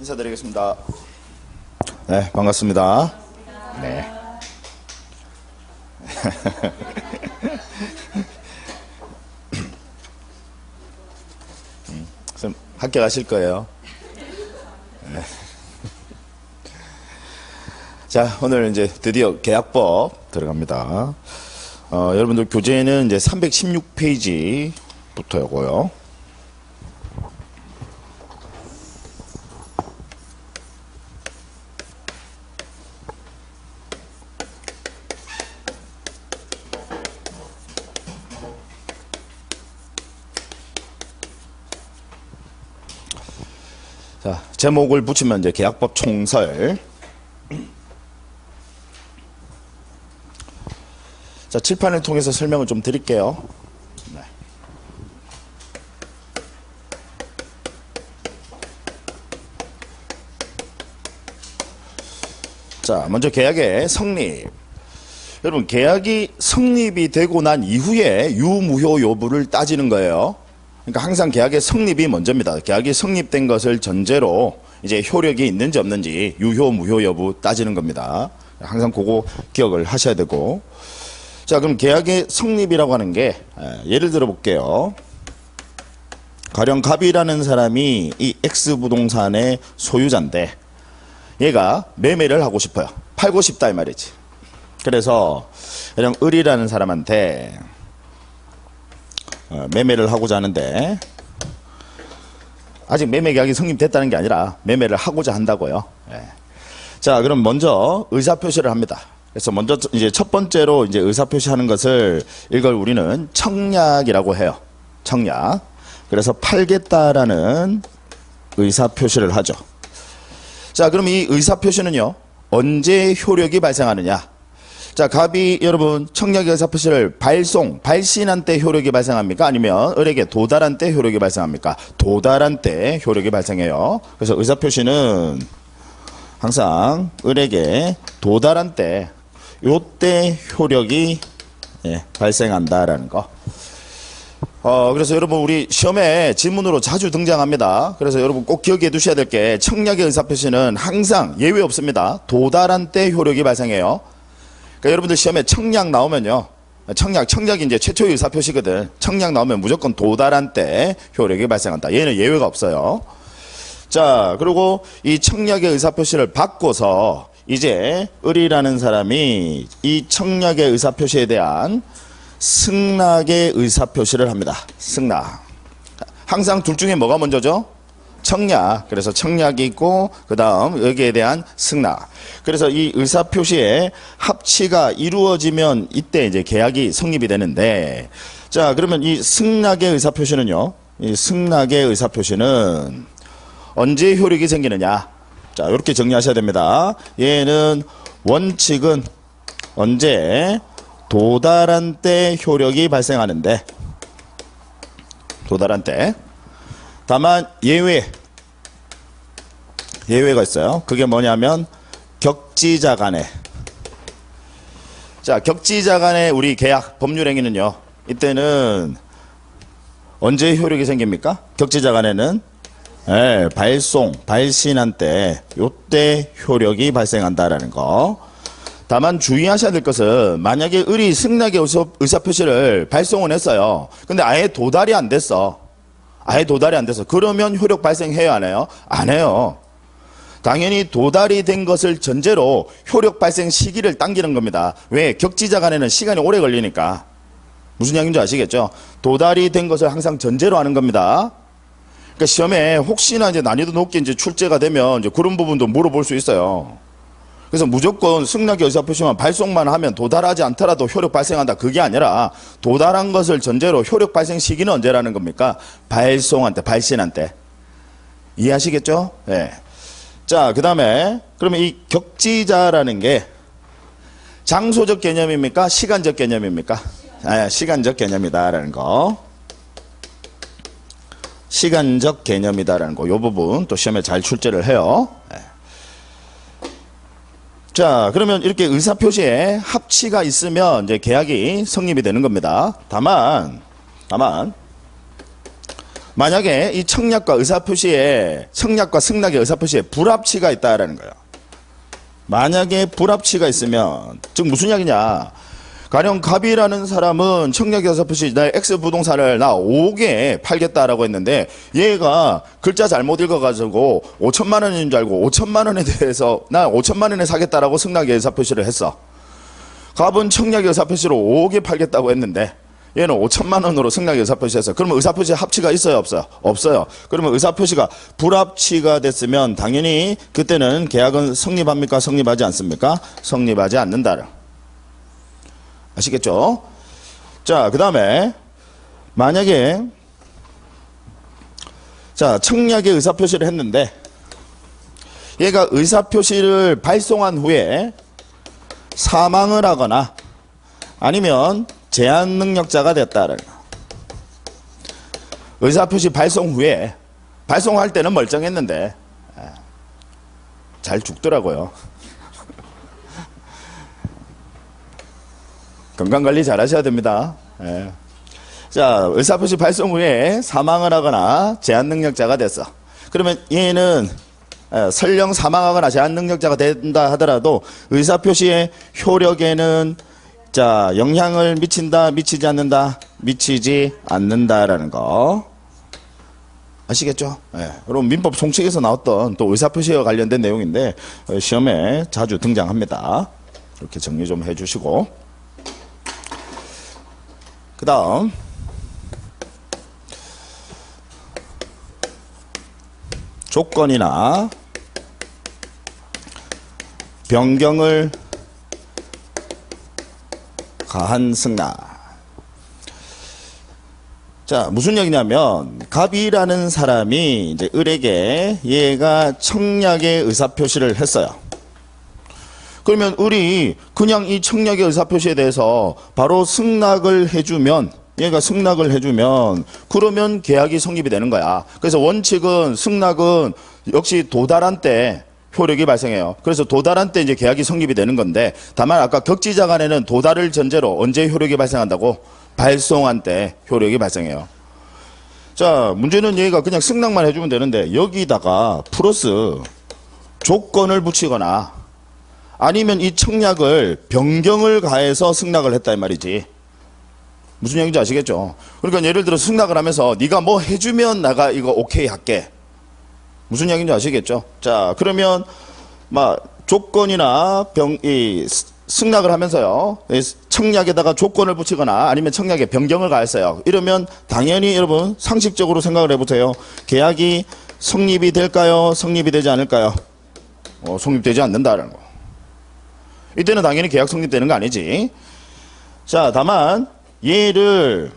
인사드리겠습니다. 네, 반갑습니다. 네. 선생님, 합격하실 거예요. 네. 자, 오늘 이제 드디어 계약법 들어갑니다. 여러분들 교재는 이제 316페이지부터고요. 자, 제목을 붙이면 이제 계약법 총설. 자, 칠판을 통해서 설명을 좀 드릴게요. 네. 자, 먼저 계약의 성립. 여러분, 계약이 성립이 되고 난 이후에 유무효 여부를 따지는 거예요. 그러니까 항상 계약의 성립이 먼저입니다. 계약이 성립된 것을 전제로 이제 효력이 있는지 없는지 유효 무효 여부 따지는 겁니다. 항상 그거 기억을 하셔야 되고. 자, 그럼 계약의 성립이라고 하는 게 예를 들어 볼게요. 가령 갑이라는 사람이 이 X 부동산의 소유자인데 얘가 매매를 하고 싶어요. 팔고 싶다 이 말이지. 그래서 가령 을이라는 사람한테 매매를 하고자 하는데 아직 매매 계약이 성립됐다는 게 아니라 매매를 하고자 한다고요. 자, 그럼 먼저 의사표시를 합니다. 그래서 먼저 이제 첫 번째로 이제 의사표시하는 것을 이걸 우리는 청약이라고 해요. 청약. 그래서 팔겠다라는 의사표시를 하죠. 자, 그럼 이 의사표시는요, 언제 효력이 발생하느냐? 자, 갑이 여러분 청약의 의사표시를 발신한 때 효력이 발생합니까? 아니면 을에게 도달한 때 효력이 발생합니까? 도달한 때 효력이 발생해요. 그래서 의사표시는 항상 을에게 도달한 때 요때 효력이 발생한다라는 거. 그래서 여러분 우리 시험에 지문으로 자주 등장합니다. 그래서 여러분 꼭 기억해 두셔야 될 게 청약의 의사표시는 항상 예외 없습니다. 도달한 때 효력이 발생해요. 그러니까 여러분들 시험에 청약 나오면요. 청약이 이제 최초의 의사표시거든. 청약 나오면 무조건 도달한 때 효력이 발생한다. 얘는 예외가 없어요. 자, 그리고 이 청약의 의사표시를 받고서 이제 을이라는 사람이 이 청약의 의사표시에 대한 승낙의 의사표시를 합니다. 승낙. 항상 둘 중에 뭐가 먼저죠? 청약. 그래서 청약이 있고 그 다음 여기에 대한 승낙. 그래서 이 의사표시에 합치가 이루어지면 이때 이제 계약이 성립이 되는데, 자, 그러면 이 승낙의 의사표시는요, 이 승낙의 의사표시는 언제 효력이 생기느냐? 자, 이렇게 정리하셔야 됩니다. 얘는 원칙은 언제 도달한 때 효력이 발생하는데, 도달한 때. 다만 예외가 있어요. 그게 뭐냐면 격지자 간에. 자, 격지자 간의 우리 계약 법률행위는요, 이때는 언제 효력이 생깁니까? 격지자 간에는 발신한 때 요때 효력이 발생한다라는 거. 다만 주의하셔야 될 것은 만약에 을이 승낙의 의사표시를 발송을 했어요. 근데 아예 도달이 안 됐어. 그러면 효력 발생해요, 안 해요? 안 해요. 당연히 도달이 된 것을 전제로 효력 발생 시기를 당기는 겁니다. 왜? 격지자 간에는 시간이 오래 걸리니까. 무슨 이야기인지 아시겠죠? 도달이 된 것을 항상 전제로 하는 겁니다. 그러니까 시험에 혹시나 이제 난이도 높게 이제 출제가 되면 이제 그런 부분도 물어볼 수 있어요. 그래서 무조건 승낙의 의사표시만 발송만 하면 도달하지 않더라도 효력 발생한다. 그게 아니라 도달한 것을 전제로 효력 발생 시기는 언제라는 겁니까? 발송한 때, 발신한 때. 이해하시겠죠? 네. 자, 그 다음에 그러면 이 격지자라는 게 장소적 개념입니까? 시간적 개념입니까? 시간적 개념이다라는 거. 시간적 개념이다라는 거. 요 부분 또 시험에 잘 출제를 해요. 네. 자, 그러면 이렇게 의사표시에 합치가 있으면 이제 계약이 성립이 되는 겁니다. 다만 만약에 이 청약과 의사표시에, 청약과 승낙의 의사표시에 불합치가 있다라는 거예요. 만약에 불합치가 있으면, 즉 무슨 이야기냐. 가령 갑이라는 사람은 청약의 의사표시, 나 X 부동산을 나 5억에 팔겠다라고 했는데, 얘가 글자 잘못 읽어가지고 5천만 원인 줄 알고 5천만 원에 대해서 나 5천만 원에 사겠다라고 승낙의 의사표시를 했어. 갑은 청약의 의사표시로 5억에 팔겠다고 했는데, 얘는 5천만 원으로 승낙의 의사표시했어요. 그러면 의사표시에 합치가 있어요, 없어요? 없어요. 그러면 의사표시가 불합치가 됐으면 당연히 그때는 계약은 성립합니까? 성립하지 않습니까? 성립하지 않는다. 아시겠죠? 자, 그 다음에 만약에 자, 청약의 의사표시를 했는데 얘가 의사표시를 발송한 후에 사망을 하거나 아니면 제한 능력자가 됐다는 의사표시 발송 후에, 발송할 때는 멀쩡했는데 잘 죽더라고요. 건강관리 잘 하셔야 됩니다. 예. 자, 의사표시 발송 후에 사망을 하거나 제한 능력자가 됐어. 그러면 얘는 설령 사망하거나 제한 능력자가 된다 하더라도 의사표시의 효력에는 자, 영향을 미친다, 미치지 않는다, 미치지 않는다라는 거. 아시겠죠? 예. 여러분, 민법 총칙에서 나왔던 또 의사표시와 관련된 내용인데, 시험에 자주 등장합니다. 이렇게 정리 좀 해주시고. 그 다음. 조건이나 변경을 가한 승낙. 자, 무슨 얘기냐면 갑이라는 사람이 이제 을에게 얘가 청약의 의사표시를 했어요. 그러면 을이 그냥 이 청약의 의사표시에 대해서 바로 승낙을 해주면, 얘가 승낙을 해주면 그러면 계약이 성립이 되는 거야. 그래서 원칙은 승낙은 역시 도달한 때 효력이 발생해요. 그래서 도달한 때 이제 계약이 성립이 되는 건데, 다만 아까 격지자 간에는 도달을 전제로 언제 효력이 발생한다고? 발송한 때 효력이 발생해요. 자, 문제는 얘가 그냥 승낙만 해주면 되는데 여기다가 플러스 조건을 붙이거나 아니면 이 청약을 변경을 가해서 승낙을 했다 이 말이지. 무슨 얘기인지 아시겠죠? 그러니까 예를 들어 승낙을 하면서 네가 뭐 해주면 내가 이거 오케이 할게. 무슨 얘기인지 아시겠죠? 자, 그러면 막 조건이나 승낙을 하면서요, 청약에다가 조건을 붙이거나 아니면 청약에 변경을 가했어요. 이러면 당연히 여러분 상식적으로 생각을 해보세요. 계약이 성립이 될까요? 성립이 되지 않을까요? 성립되지 않는다라는 거. 이때는 당연히 계약 성립되는 거 아니지. 자, 다만 얘를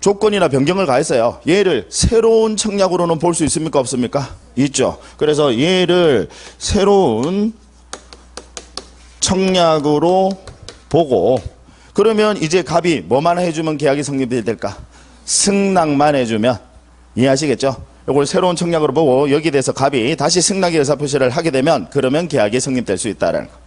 조건이나 변경을 가했어요. 얘를 새로운 청약으로는 볼 수 있습니까? 없습니까? 있죠. 그래서 얘를 새로운 청약으로 보고, 그러면 이제 갑이 뭐만 해주면 계약이 성립이 될까? 승낙만 해주면. 이해하시겠죠? 이걸 새로운 청약으로 보고 여기에 대해서 갑이 다시 승낙의 의사표시를 하게 되면 그러면 계약이 성립될 수 있다는 거.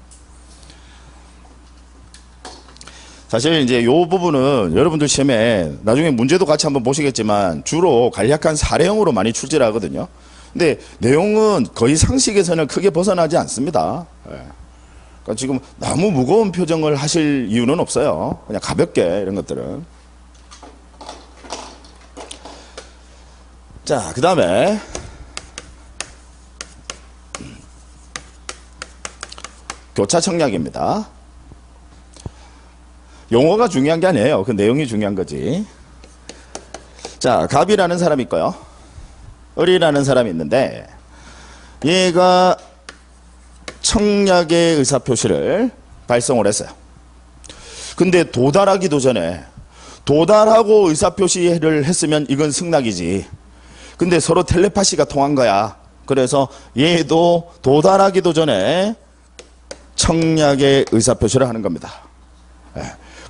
사실 이제 요 부분은 여러분들 시험에 나중에 문제도 같이 한번 보시겠지만 주로 간략한 사례형으로 많이 출제를 하거든요. 근데 내용은 거의 상식에서는 크게 벗어나지 않습니다. 그러니까 지금 너무 무거운 표정을 하실 이유는 없어요. 그냥 가볍게 이런 것들은. 자, 그 다음에 교차 청약입니다. 용어가 중요한 게 아니에요. 그 내용이 중요한 거지. 자, 갑이라는 사람이 있고요. 을이라는 사람이 있는데 얘가 청약의 의사표시를 발송을 했어요. 근데 도달하기도 전에, 도달하고 의사표시를 했으면 이건 승낙이지. 근데 서로 텔레파시가 통한 거야. 그래서 얘도 도달하기도 전에 청약의 의사표시를 하는 겁니다.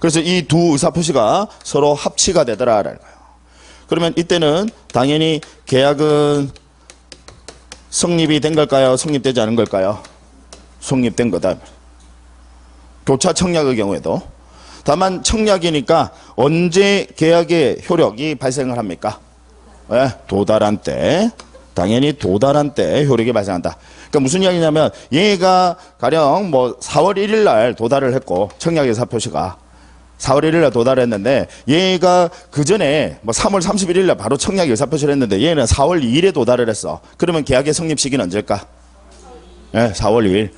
그래서 이 두 의사표시가 서로 합치가 되더라라는 거예요. 그러면 이때는 당연히 계약은 성립이 된 걸까요? 성립되지 않은 걸까요? 성립된 거다. 교차 청약의 경우에도. 다만 청약이니까 언제 계약의 효력이 발생을 합니까? 네, 도달한 때. 당연히 도달한 때 효력이 발생한다. 그러니까 무슨 이야기냐면 얘가 가령 뭐 4월 1일 날 도달을 했고 청약 의사표시가 4월 1일 날 도달했는데 얘가 그 전에 뭐 3월 31일 날 바로 청약 의사표시를 했는데 얘는 4월 2일에 도달을 했어. 그러면 계약의 성립 시기는 언제일까? 네, 4월 2일.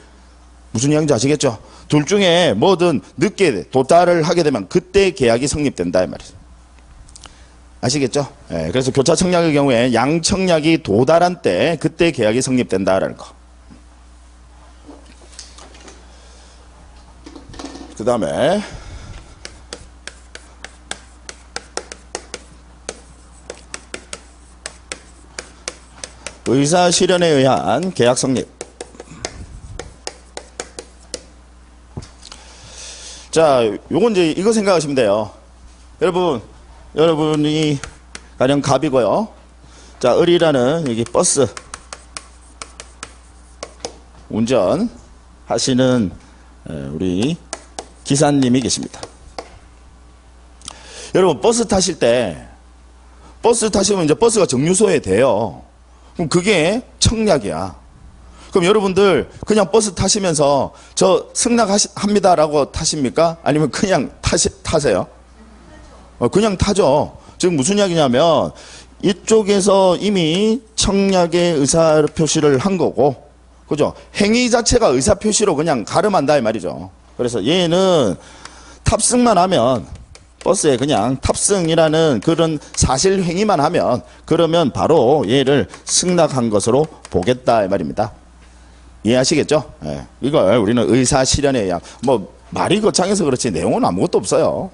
무슨 이야기인지 아시겠죠? 둘 중에 뭐든 늦게 도달을 하게 되면 그때 계약이 성립된다 이 말이죠. 아시겠죠? 네, 그래서 교차 청약의 경우에 양청약이 도달한 때 그때 계약이 성립된다라는 거. 그 다음에 의사 실현에 의한 계약 성립. 자, 요건 이제 이거 생각하시면 돼요. 여러분이 가령 갑이고요. 자, 을이라는 여기 버스 운전 하시는 우리 기사님이 계십니다. 여러분 버스 타실 때 버스 타시면 이제 버스가 정류소에 돼요. 그럼 그게 청약이야. 그럼 여러분들 그냥 버스 타시면서 저 승낙합니다라고 타십니까? 아니면 그냥 타세요? 그냥 타죠. 지금 무슨 이야기냐면 이쪽에서 이미 청약의 의사표시를 한 거고, 그죠? 행위 자체가 의사표시로 그냥 가름한다 이 말이죠. 그래서 얘는 탑승만 하면 버스에 그냥 탑승이라는 그런 사실 행위만 하면 그러면 바로 얘를 승낙한 것으로 보겠다 이 말입니다. 이해하시겠죠? 네. 이걸 우리는 의사 실현에 의한 뭐 말이 거창해서 그렇지 내용은 아무것도 없어요.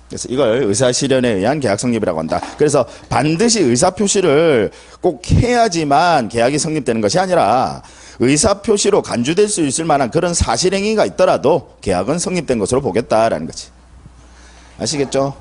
그래서 이걸 의사 실현에 의한 계약 성립이라고 한다. 그래서 반드시 의사 표시를 꼭 해야지만 계약이 성립되는 것이 아니라 의사 표시로 간주될 수 있을 만한 그런 사실 행위가 있더라도 계약은 성립된 것으로 보겠다라는 거지. 아시겠죠?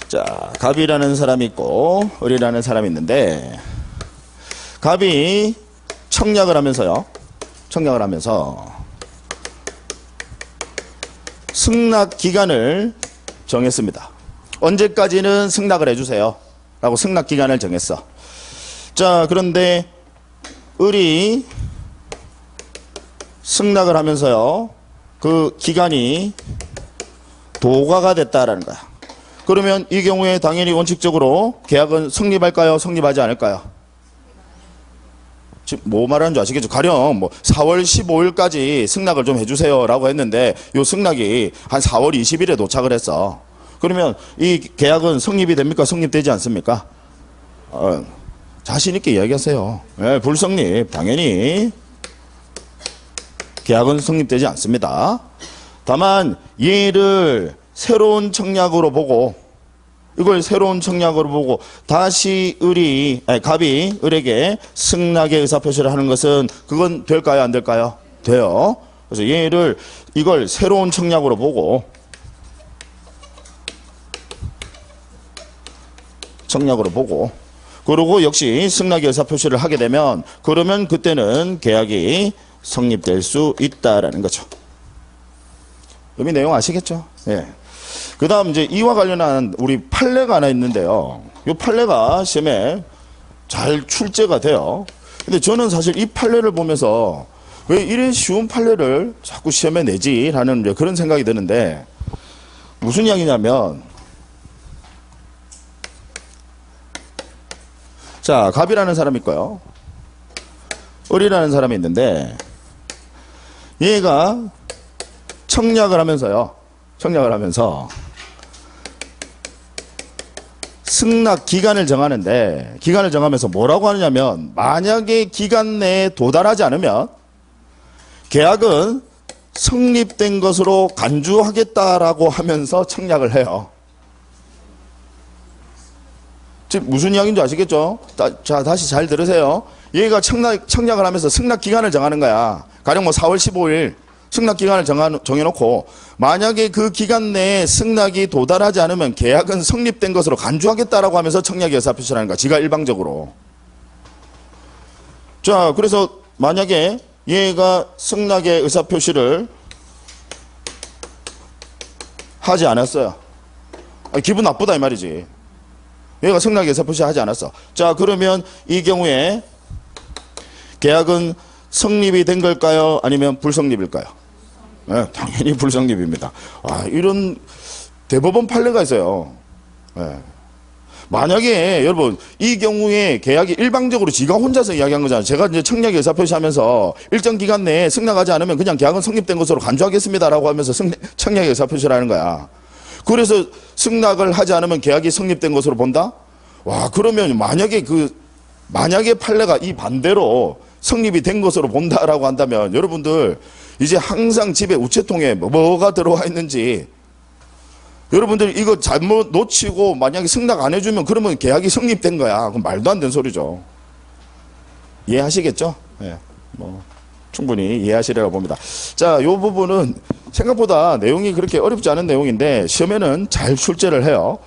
자, 갑이라는 사람이 있고 을이라는 사람이 있는데 갑이 청약을 하면서 승낙 기간을 정했습니다. 언제까지는 승낙을 해주세요 라고 승낙 기간을 정했어. 자, 그런데 을이 승낙을 하면서요 그 기간이 도과가 됐다라는 거야. 그러면 이 경우에 당연히 원칙적으로 계약은 성립할까요? 성립하지 않을까요? 지금 뭐 말하는 줄 아시겠죠? 가령 뭐 4월 15일까지 승낙을 좀 해주세요 라고 했는데 요 승낙이 한 4월 20일에 도착을 했어. 그러면 이 계약은 성립이 됩니까? 성립되지 않습니까? 자신 있게 이야기하세요. 네, 불성립. 당연히 계약은 성립되지 않습니다. 다만 얘를 새로운 청약으로 보고 이걸 새로운 청약으로 보고 다시 갑이 을에게 승낙의 의사표시를 하는 것은 그건 될까요? 안 될까요? 돼요. 그래서 이걸 새로운 청약으로 보고 그리고 역시 승낙의 의사표시를 하게 되면 그러면 그때는 계약이 성립될 수 있다라는 거죠. 의미 내용 아시겠죠? 예. 그 다음 이제 이와 관련한 우리 판례가 하나 있는데요. 이 판례가 시험에 잘 출제가 돼요. 근데 저는 사실 이 판례를 보면서 왜 이래 쉬운 판례를 자꾸 시험에 내지? 라는 그런 생각이 드는데 무슨 이야기냐면 자, 갑이라는 사람이 있고요. 을이라는 사람이 있는데 얘가 청약을 하면서 승낙 기간을 정하는데 기간을 정하면서 뭐라고 하느냐면 만약에 기간 내에 도달하지 않으면 계약은 성립된 것으로 간주하겠다라고 하면서 청약을 해요. 즉 무슨 이야기인지 아시겠죠? 자, 다시 잘 들으세요. 얘가 청약을 하면서 승낙 기간을 정하는 거야. 가령 뭐 4월 15일 승낙 기간을 정해놓고 만약에 그 기간 내에 승낙이 도달하지 않으면 계약은 성립된 것으로 간주하겠다라고 하면서 청약의 의사표시를 하는 거야. 지가 일방적으로. 자, 그래서 만약에 얘가 승낙의 의사표시를 하지 않았어요. 기분 나쁘다 이 말이지. 얘가 승낙의 의사표시 하지 않았어. 자, 그러면 이 경우에 계약은 성립이 된 걸까요? 아니면 불성립일까요? 네, 당연히 불성립입니다. 이런 대법원 판례가 있어요. 네. 만약에 여러분 이 경우에 계약이 일방적으로 지가 혼자서 이야기한 거잖아요. 제가 이제 청약의 의사표시하면서 일정 기간 내에 승낙하지 않으면 그냥 계약은 성립된 것으로 간주하겠습니다라고 하면서 청약의 의사표시를 하는 거야. 그래서 승낙을 하지 않으면 계약이 성립된 것으로 본다? 와, 그러면 만약에 판례가 이 반대로 성립이 된 것으로 본다라고 한다면 여러분들 이제 항상 집에 우체통에 뭐가 들어와 있는지 여러분들 이거 잘못 놓치고 만약에 승낙 안 해주면 그러면 계약이 성립된 거야. 그럼 말도 안 되는 소리죠. 이해하시겠죠? 네, 충분히 이해하시리라고 봅니다. 자, 이 부분은 생각보다 내용이 그렇게 어렵지 않은 내용인데 시험에는 잘 출제를 해요.